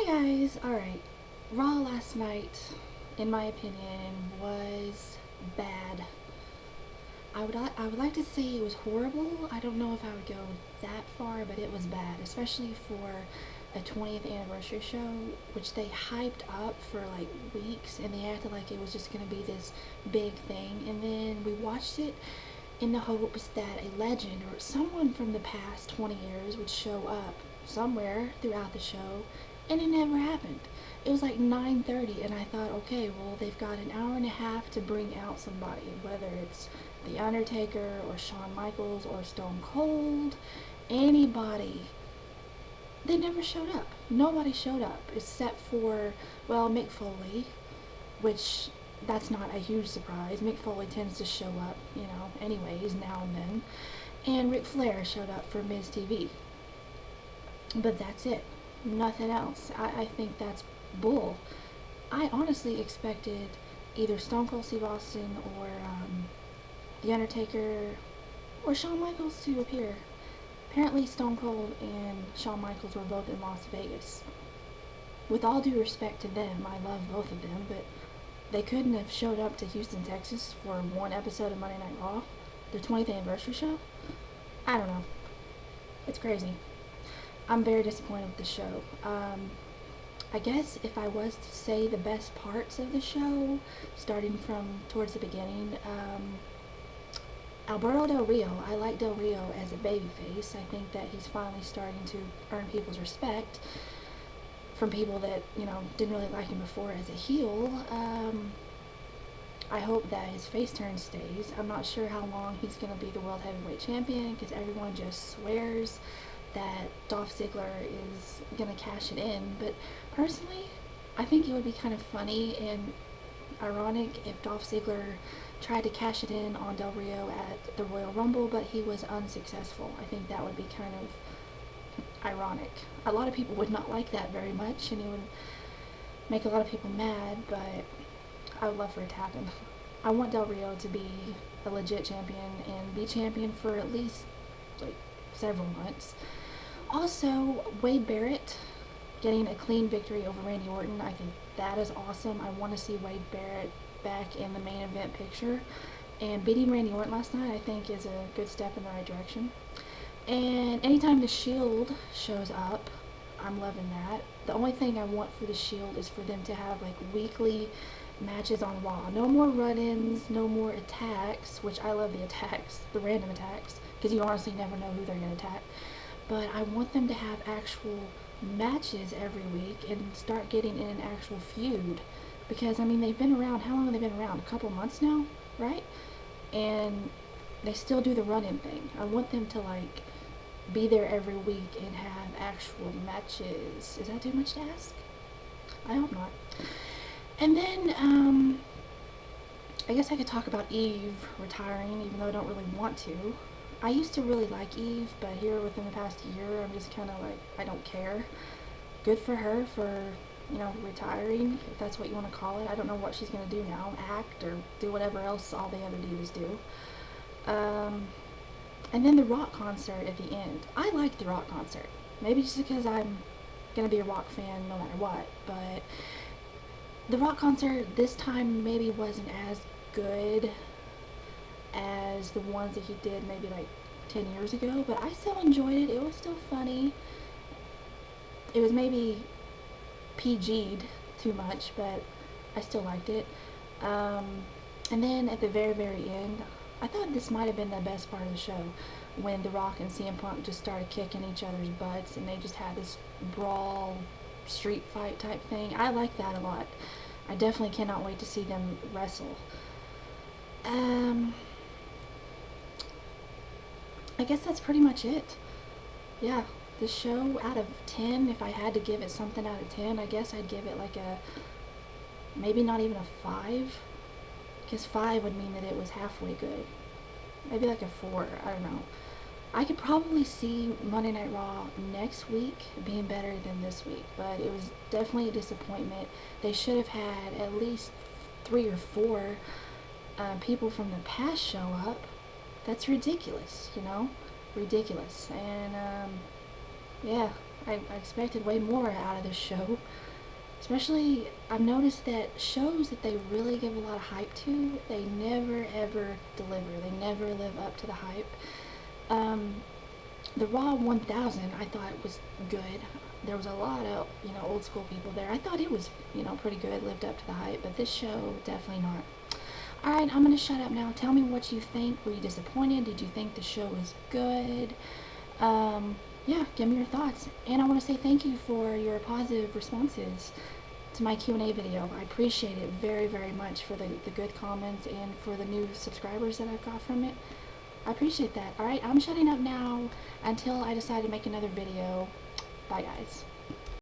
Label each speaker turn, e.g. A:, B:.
A: Hi guys, alright. Raw last night, in my opinion, was bad. I would like to say it was horrible. I don't know if I would go that far, but it was bad, especially for a 20th anniversary show, which they hyped up for like weeks and they acted like it was just going to be this big thing. And then we watched it in the hopes that a legend or someone from the past 20 years would show up somewhere throughout the show, and it never happened. It was like 9:30 and I thought, okay, well, they've got an hour and a half to bring out somebody, whether it's The Undertaker or Shawn Michaels or Stone Cold, anybody. They never showed up. Nobody showed up except for, well, Mick Foley, which that's not a huge surprise. Mick Foley tends to show up, anyways, now and then. And Ric Flair showed up for Miz TV. But that's it. Nothing else. I think that's bull. I honestly expected either Stone Cold Steve Austin or The Undertaker or Shawn Michaels to appear. Apparently, Stone Cold and Shawn Michaels were both in Las Vegas. With all due respect to them, I love both of them, but they couldn't have showed up to Houston, Texas for one episode of Monday Night Raw, their 20th anniversary show. I don't know. It's crazy. I'm very disappointed with the show. I guess if I was to say the best parts of the show, starting from towards the beginning, Alberto Del Rio, I like Del Rio as a babyface. I think that he's finally starting to earn people's respect from people that, didn't really like him before as a heel. I hope that his face turn stays. I'm not sure how long he's going to be the World Heavyweight Champion because everyone just swears that Dolph Ziggler is going to cash it in. But personally, I think it would be kind of funny and ironic if Dolph Ziggler tried to cash it in on Del Rio at the Royal Rumble, but he was unsuccessful. I think that would be kind of ironic. A lot of people would not like that very much, and it would make a lot of people mad, but I would love for it to happen. I want Del Rio to be a legit champion and be champion for at least like several months. Also, Wade Barrett getting a clean victory over Randy Orton, I think that is awesome. I want to see Wade Barrett back in the main event picture. And beating Randy Orton last night, I think, is a good step in the right direction. And anytime the Shield shows up, I'm loving that. The only thing I want for the Shield is for them to have like weekly matches on Raw. No more run-ins, no more attacks, which I love the attacks, the random attacks, because you honestly never know who they're going to attack. But I want them to have actual matches every week and start getting in an actual feud. Because, I mean, they've been around, how long have they been around? A couple months now, right? And they still do the run-in thing. I want them to, like, be there every week and have actual matches. Is that too much to ask? I hope not. And then, I guess I could talk about Eve retiring, even though I don't really want to. I used to really like Eve, but here within the past year, I'm just kind of like, I don't care. Good for her for, retiring, if that's what you want to call it. I don't know what she's going to do now, act or do whatever else all the other divas do. And then the rock concert at the end. I liked the rock concert. Maybe just because I'm going to be a rock fan no matter what, but the rock concert this time maybe wasn't as good as the ones that he did maybe like 10 years ago, but I still enjoyed it. It was still funny. It was maybe PG'd too much, but I still liked it. And then at the very, very end, I thought this might have been the best part of the show when The Rock and CM Punk just started kicking each other's butts and they just had this brawl, street fight type thing. I like that a lot. I definitely cannot wait to see them wrestle. I guess that's pretty much it. Yeah, the show out of 10, if I had to give it something out of 10, I guess I'd give it like a, maybe not even a 5, because 5 would mean that it was halfway good. Maybe like a 4, I don't know. I could probably see Monday Night Raw next week being better than this week, but it was definitely a disappointment. They should have had at least 3 or 4 people from the past show up. That's ridiculous, ridiculous. And yeah, I expected way more out of this show. Especially, I've noticed that shows that they really give a lot of hype to, they never ever deliver. They never live up to the hype. Um, the Raw 1000, I thought was good. There was a lot of, old school people there. I thought it was, pretty good, lived up to the hype, but this show, definitely not. Alright, I'm gonna shut up now. Tell me what you think. Were you disappointed? Did you think the show was good? Um, yeah, give me your thoughts. And I want to say thank you for your positive responses to my Q&A video. I appreciate it very, very much for the good comments and for the new subscribers that I've got from it. I appreciate that. Alright, I'm shutting up now until I decide to make another video. Bye, guys.